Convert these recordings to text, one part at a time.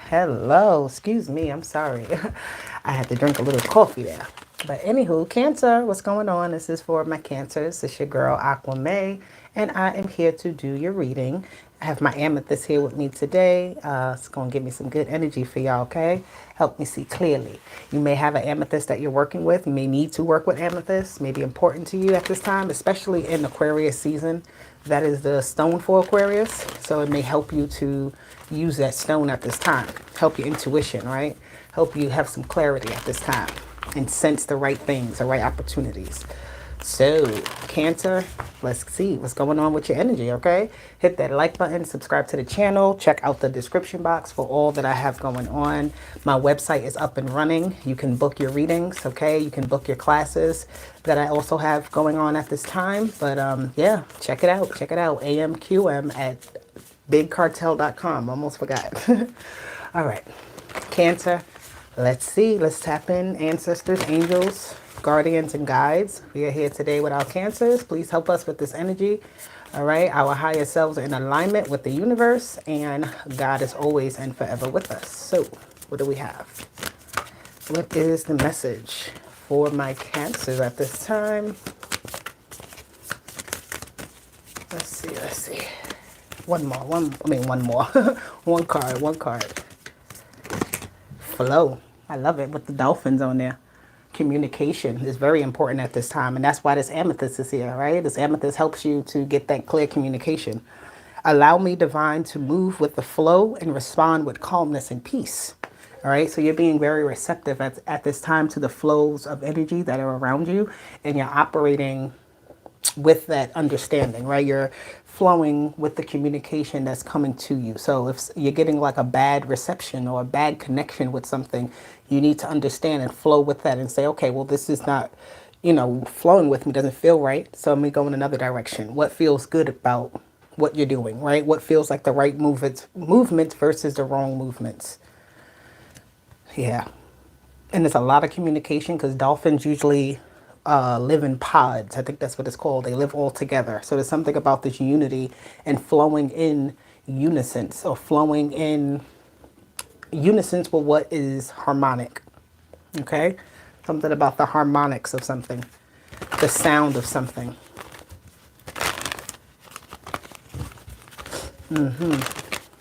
Hello, excuse me, I'm sorry. I had to drink a little coffee there. But anywho, Cancer, what's going on? This is for my Cancers. This is your girl Aqua May, and I am here to do your reading. I have my amethyst here with me today. It's going to give me some good energy for y'all, okay? Help me see clearly. You may have an amethyst that you're working with. You may need to work with amethyst. May be important to you at this time, especially in Aquarius season. That is the stone for Aquarius. So it may help you to use that stone at this time. Help your intuition, right? Help you have some clarity at this time and sense the right things, the right opportunities. So, Cancer, let's see what's going on with your energy, okay? Hit that like button, subscribe to the channel, check out the description box for all that I have going on. My website is up and running. You can book your readings, okay? You can book your classes that I also have going on at this time. But yeah, check it out. Check it out. AMQM at bigcartel.com. Almost forgot. All right, Cancer. Let's see. Let's tap in ancestors, angels, guardians, and guides. We are here today with our Cancers. Please help us with this energy. All right. Our higher selves are in alignment with the universe, and God is always and forever with us. So, what do we have? What is the message for my Cancers at this time? Let's see. Let's see. One more. One more. One card. Flow. I love it with the dolphins on there. Communication is very important at this time, and that's why this amethyst is here, right? This amethyst helps you to get that clear communication. Allow me, divine, to move with the flow and respond with calmness and peace. All right, so you're being very receptive at this time to the flows of energy that are around you, and you're operating with that understanding, right? You're flowing with the communication that's coming to you. So if you're getting like a bad reception or a bad connection with something, you need to understand and flow with that and say, okay, well, this is not, flowing with me, doesn't feel right. So let me go in another direction. What feels good about what you're doing, right? What feels like the right movements versus the wrong movements. Yeah. And there's a lot of communication because dolphins usually live in pods. I think that's what it's called. They live all together. So there's something about this unity and flowing in unison, or flowing in unison with what is harmonic. Okay? Something about the harmonics of something, the sound of something.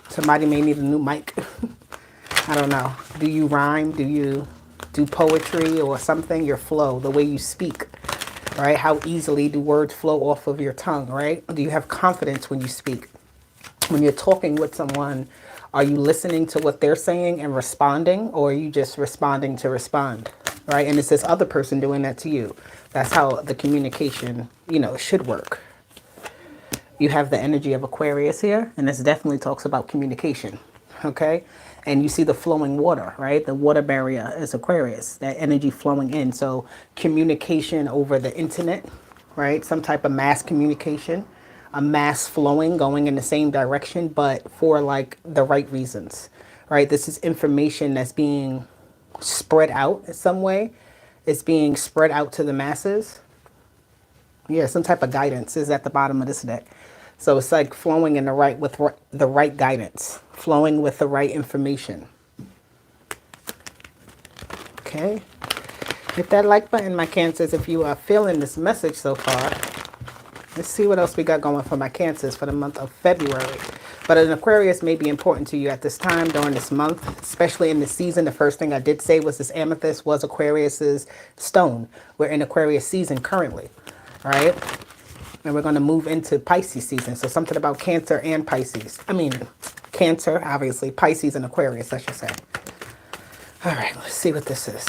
Somebody may need a new mic. I don't know. Do you rhyme? Do you do poetry or something? Your flow, the way you speak, right? How easily do words flow off of your tongue, right? Do you have confidence when you speak? When you're talking with someone, are you listening to what they're saying and responding, or are you just responding to respond, right? And it's this other person doing that to you. That's how the communication, should work. You have the energy of Aquarius here, and this definitely talks about communication, okay? And you see the flowing water, right? The water barrier is Aquarius, that energy flowing in. So communication over the internet, right? Some type of mass communication, a mass flowing, going in the same direction, but for like the right reasons, right? This is information that's being spread out in some way. It's being spread out to the masses. Yeah, some type of guidance is at the bottom of this deck. So it's like flowing in the right with the right guidance, flowing with the right information. Okay. Hit that like button, my Cancers, if you are feeling this message so far. Let's see what else we got going for my Cancers for the month of February. But an Aquarius may be important to you at this time during this month, especially in this season. The first thing I did say was this amethyst was Aquarius's stone. We're in Aquarius season currently, all right? And we're going to move into Pisces season. So something about Cancer and Pisces. Cancer, obviously. Pisces and Aquarius, I should say. All right, let's see what this is.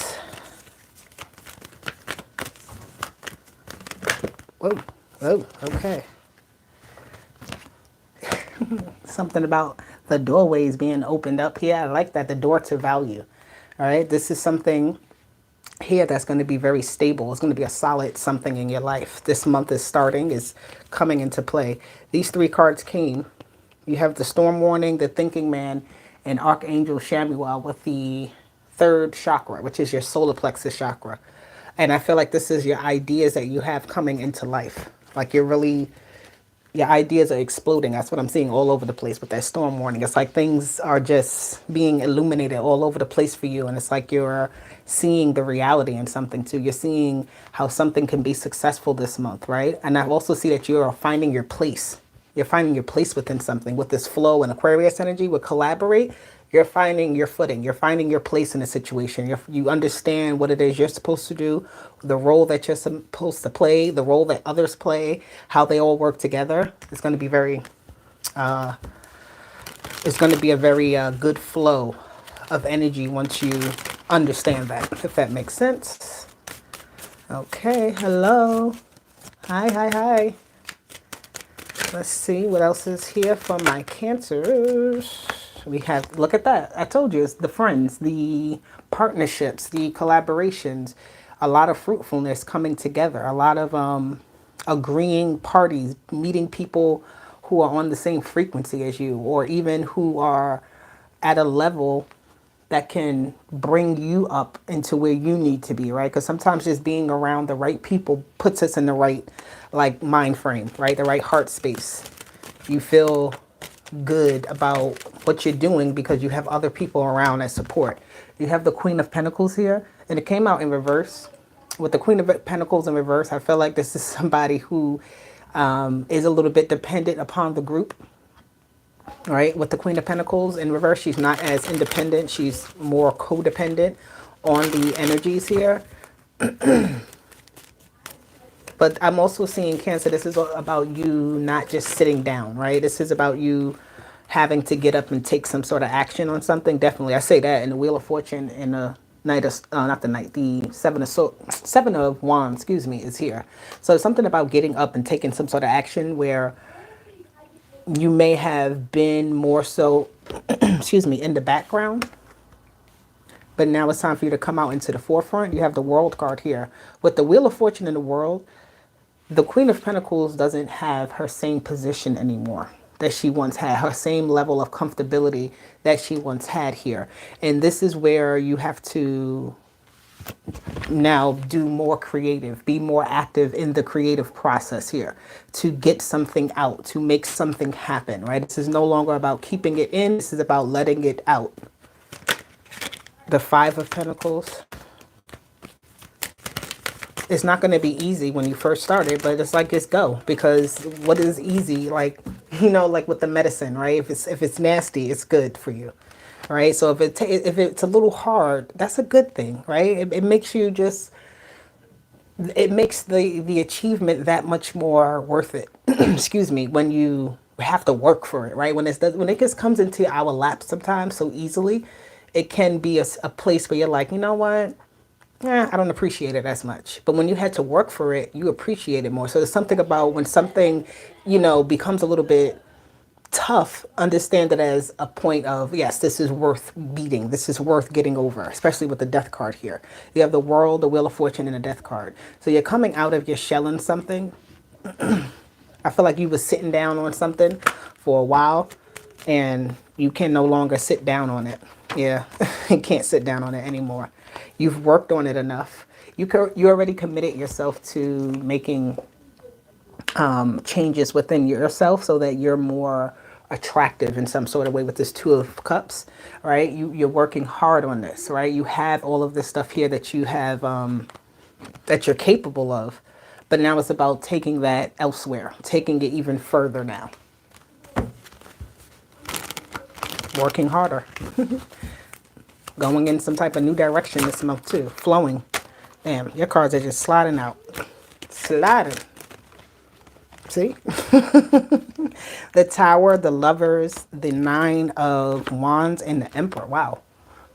Whoa, okay. Something about the doorways being opened up here. I like that, the door to value. All right, this is something here that's going to be very stable. It's going to be a solid something in your life. This month is coming into play. These three cards came. You have the storm warning, the thinking man, and Archangel Shamuel with the third chakra, which is your solar plexus chakra. And I feel like this is your ideas that you have coming into life. Like you're really Your ideas are exploding. That's what I'm seeing all over the place with that storm warning. It's like things are just being illuminated all over the place for you. And it's like you're seeing the reality in something too. You're seeing how something can be successful this month, right? And I also see that you're finding your place. You're finding your place within something with this flow and Aquarius energy with collaborate. You're finding your footing. You're finding your place in a situation. You understand what it is you're supposed to do, the role that you're supposed to play, the role that others play, how they all work together. It's going to be very, it's going to be a very good flow of energy once you understand that, if that makes sense. Okay, hello. Hi, hi, hi. Let's see what else is here for my cancers. We have, look at that. I told you, it's the friends, the partnerships, the collaborations, a lot of fruitfulness coming together, a lot of agreeing parties, meeting people who are on the same frequency as you, or even who are at a level that can bring you up into where you need to be, right? Because sometimes just being around the right people puts us in the right, like, mind frame, right? The right heart space. You feel good about what you're doing because you have other people around that support. You have the Queen of Pentacles here, and it came out in reverse. With the Queen of Pentacles in reverse, I feel like this is somebody who is a little bit dependent upon the group. Right, with the Queen of Pentacles in reverse, she's not as independent. She's more codependent on the energies here. But I'm also seeing, Cancer, this is about you not just sitting down, right? This is about you having to get up and take some sort of action on something. Definitely, I say that in the Wheel of Fortune and the Knight of, not the Knight, the Seven of Wands, excuse me, is here. So it's something about getting up and taking some sort of action where you may have been more so, excuse me, in the background, but now it's time for you to come out into the forefront. You have the World card here. With the Wheel of Fortune in the World, the Queen of Pentacles doesn't have her same position anymore that she once had, her same level of comfortability that she once had here. And this is where you have to now do more creative, be more active in the creative process here to get something out, to make something happen, right? This is no longer about keeping it in. This is about letting it out. The Five of Pentacles. It's not going to be easy when you first started, but it's like, just go, because what is easy, like, you know, like with the medicine, right? If it's nasty, it's good for you, right? So if it's a little hard, that's a good thing, right? It makes you just, it makes the achievement that much more worth it. Excuse me, when you have to work for it, right? When it just comes into our lap sometimes so easily, it can be a place where you're like, you know what? I don't appreciate it as much. But when you had to work for it, you appreciate it more. So there's something about when something, you know, becomes a little bit tough, understand it as a point of, yes, this is worth beating. This is worth getting over, especially with the Death card here. You have the World, the Wheel of Fortune, and the Death card. So you're coming out of your shell in something. I feel like you were sitting down on something for a while, and you can no longer sit down on it. Yeah, you can't sit down on it anymore. You've worked on it enough. You already committed yourself to making changes within yourself so that you're more attractive in some sort of way with this Two of Cups, right? You're working hard on this, right? You have all of this stuff here that you have, that you're capable of, but now it's about taking that elsewhere, taking it even further now. Working harder. Going in some type of new direction this month too. Flowing. Damn, your cards are just sliding out. Sliding. See? The Tower, the Lovers, the Nine of Wands, and the Emperor. Wow.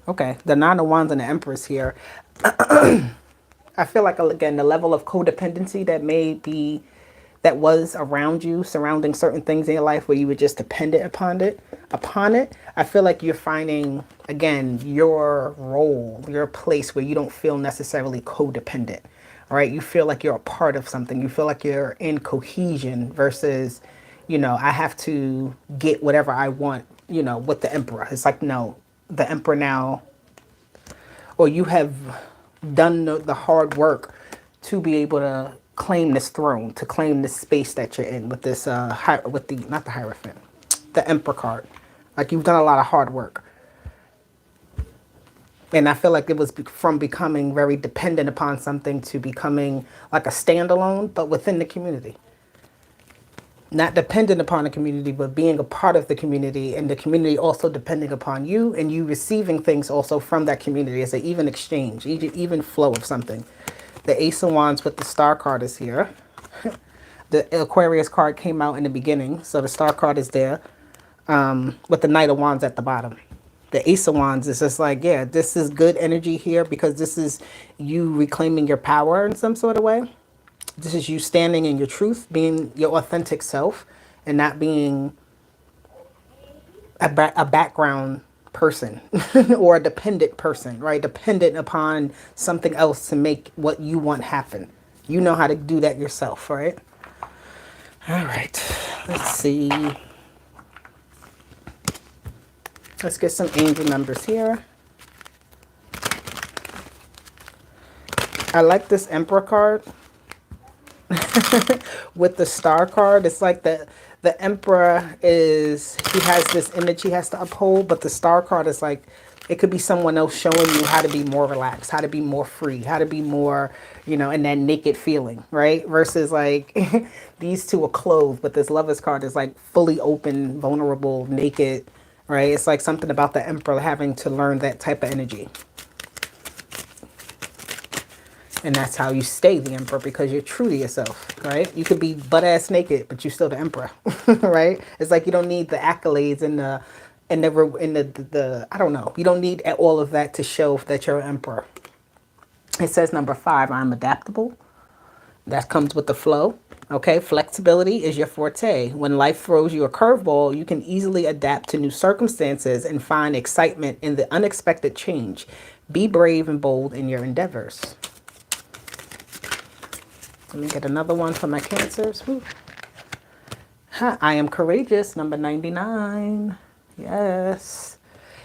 Okay. The Nine of Wands and the Empress here. I feel like, again, the level of codependency that was around you, surrounding certain things in your life where you were just dependent upon it. I feel like you're finding, again, your role, your place where you don't feel necessarily codependent. All right. You feel like you're a part of something. You feel like you're in cohesion versus, you know, I have to get whatever I want, you know, with the Emperor. It's like, no, the Emperor now, or you have done the hard work to be able to claim this throne, to claim this space that you're in with this, with the, not the Hierophant, the Emperor card. Like you've done a lot of hard work. And I feel like it was from becoming very dependent upon something to becoming like a standalone, but within the community. Not dependent upon the community, but being a part of the community, and the community also depending upon you, and you receiving things also from that community as an even exchange, even flow of something. The Ace of Wands with the Star card is here. The Aquarius card came out in the beginning, so the Star card is there, with the Knight of Wands at the bottom. The Ace of Wands is just like, yeah, this is good energy here because this is you reclaiming your power in some sort of way. This is you standing in your truth, being your authentic self, and not being a background person or a dependent person, right? Dependent upon something else to make what you want happen. You know how to do that yourself, right? All right, let's see. Let's get some angel numbers here. I like this Emperor card with the Star card. It's like the Emperor is, he has this image he has to uphold, but the Star card is like, it could be someone else showing you how to be more relaxed, how to be more free, how to be more, you know, in that naked feeling, right? Versus like these two are clothed, but this Lover's card is like fully open, vulnerable, naked, right? It's like something about the Emperor having to learn that type of energy. And that's how you stay the Emperor, because you're true to yourself, right? You could be butt-ass naked, but you're still the Emperor, right? It's like you don't need the accolades and the I don't know. You don't need all of that to show that you're an Emperor. It says number 5, I'm adaptable. That comes with the flow. Okay, flexibility is your forte. When life throws you a curveball, you can easily adapt to new circumstances and find excitement in the unexpected change. Be brave and bold in your endeavors. Let me get another one for my Cancers. I am courageous, number 99. Yes.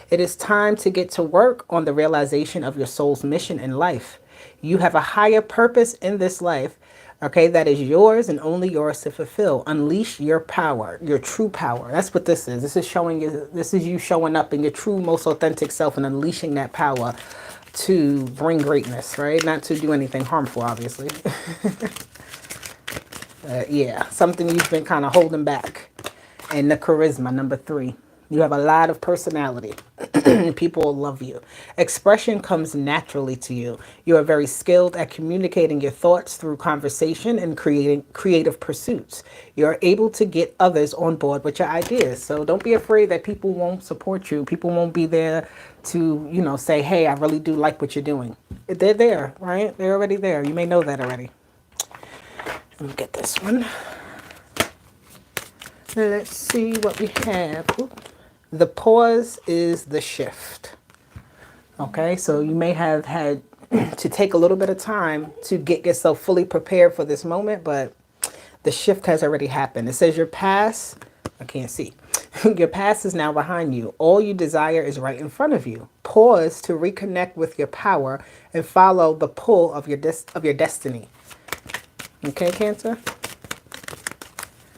It is time to get to work on the realization of your soul's mission in life. You have a higher purpose in this life, okay, that is yours and only yours to fulfill. Unleash your power, your true power. That's what this is. This is showing you, this is you showing up in your true, most authentic self and unleashing that power to bring greatness, right? Not to do anything harmful, obviously. Yeah, something you've been kind of holding back. And the charisma, number 3. You have a lot of personality. People will love you. Expression comes naturally to you. You are very skilled at communicating your thoughts through conversation and creating creative pursuits. You're able to get others on board with your ideas. So don't be afraid that people won't support you. People won't be there to, you know, say, hey, I really do like what you're doing. They're there, right? They're already there. You may know that already. Let me get this one. Let's see what we have. Ooh. The pause is the shift. Okay, so you may have had to take a little bit of time to get yourself fully prepared for this moment, but the shift has already happened. It says your past, I can't see. Your past is now behind you. All you desire is right in front of you. Pause to reconnect with your power and follow the pull of your destiny. Okay, Cancer?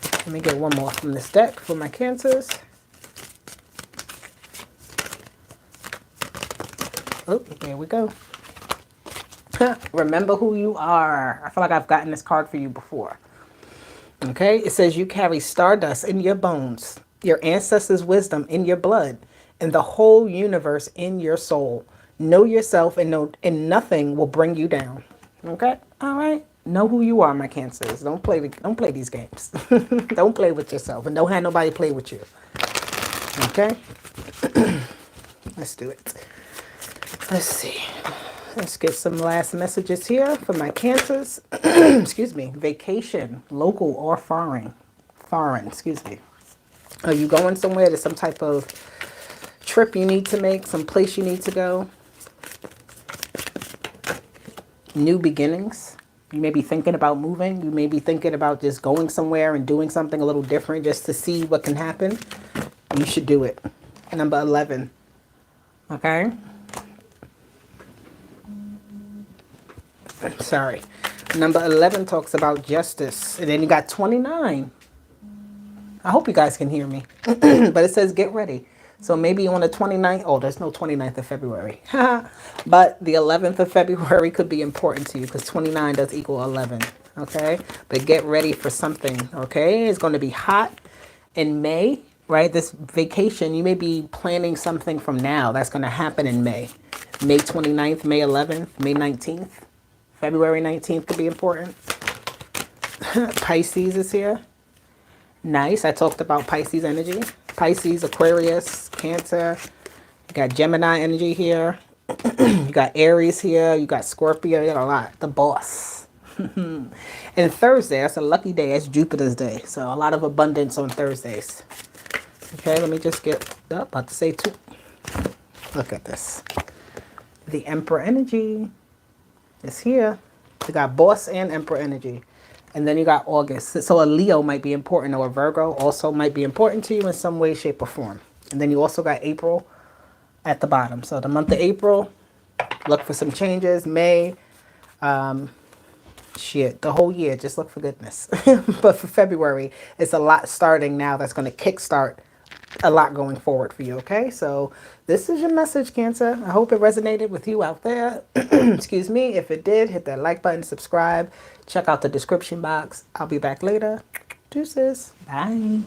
Let me get one more from this deck for my Cancers. Oh, there we go. Remember who you are. I feel like I've gotten this card for you before. Okay, it says you carry stardust in your bones, your ancestors' wisdom in your blood, and the whole universe in your soul. Know yourself and nothing will bring you down. Okay, all right. Know who you are, my Cancers. Don't play these games. Don't play with yourself, and don't have nobody play with you. Okay, let's do it. Let's see. Let's get some last messages here for my Cancers. Excuse me. Vacation, local or foreign. Foreign, excuse me. Are you going somewhere? There's some type of trip you need to make, some place you need to go. New beginnings. You may be thinking about moving. You may be thinking about just going somewhere and doing something a little different just to see what can happen. You should do it. Number 11. Okay. Sorry. Number 11 talks about justice. And then you got 29. I hope you guys can hear me. But it says get ready. So maybe on the 29th, oh, there's no 29th of February. But the 11th of February could be important to you because 29 does equal 11. Okay. But get ready for something. Okay. It's going to be hot in May, right? This vacation, you may be planning something from now that's going to happen in May. May 29th, May 11th, May 19th, February 19th could be important. Pisces is here. Nice. I talked about Pisces energy. Pisces, Aquarius, Cancer. You got Gemini energy here. You got Aries here. You got Scorpio. You got a lot. The boss. And Thursday, that's a lucky day. That's Jupiter's day. So a lot of abundance on Thursdays. Okay, let me just get about to say two. Look at this. The Emperor energy is here. You got boss and Emperor energy. And then you got August. So a Leo might be important, or a Virgo also might be important to you in some way, shape, or form. And then you also got April at the bottom. So the month of April, look for some changes. May, the whole year, just look for goodness. But for February, it's a lot starting now that's going to kickstart a lot going forward for you, okay? So this is your message, Cancer. I hope it resonated with you out there. Excuse me. If it did, hit that like button, subscribe, check out the description box. I'll be back later. Deuces. Bye.